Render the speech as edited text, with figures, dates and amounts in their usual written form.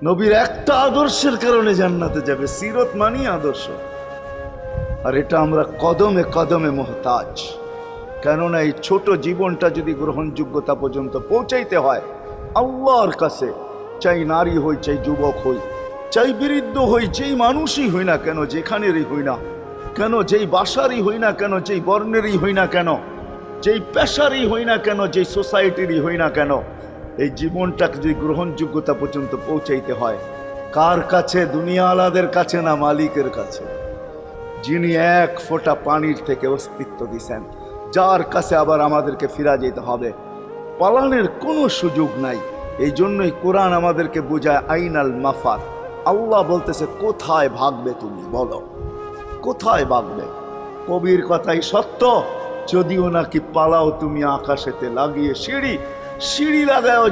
নবীর একটা আদর্শের কারণে জান্নাতে যাবে। সিরত মানি আদর্শ। আর এটা আমরা কদমে কদমে মুহতাজ। কেননা এই ছোট জীবনটা যদি গ্রহণযোগ্যতা পর্যন্ত পৌঁছাইতে হয় আল্লাহর কাছে, চাই নারী হই, চাই যুবক হই, চাই বৃদ্ধ হই, যেই মানুষই হই না কেন, যেখানেরই হই না কেন, যেই বাসারই হই না কেন, যেই বর্ণেরই হই না কেন, যেই পেশারই হই না কেন, যেই সোসাইটিরই হই না কেন, এই জীবনটাকে যদি গ্রহণযোগ্যতা পর্যন্ত পৌঁছাইতে হয় কার কাছে? দুনিয়া আলাদের কাছে না, মালিকের কাছে, যিনি এক ফোঁটা পানির থেকে অস্তিত্ব দিছেন, যার কাছে আবার আমাদেরকে ফিরা যেতে হবে। পালানের কোনো সুযোগ নাই। এই জন্যই কোরআন আমাদেরকে বোঝায় আইনাল মাফার। আল্লাহ বলতেছে কোথায় ভাগবে তুমি, বলো কোথায় ভাগবে? কবির কথাই সত্য, যদিও নাকি পালাও তুমি আকাশেতে লাগিয়ে সিঁড়ি, সিঁড়ি লাগাও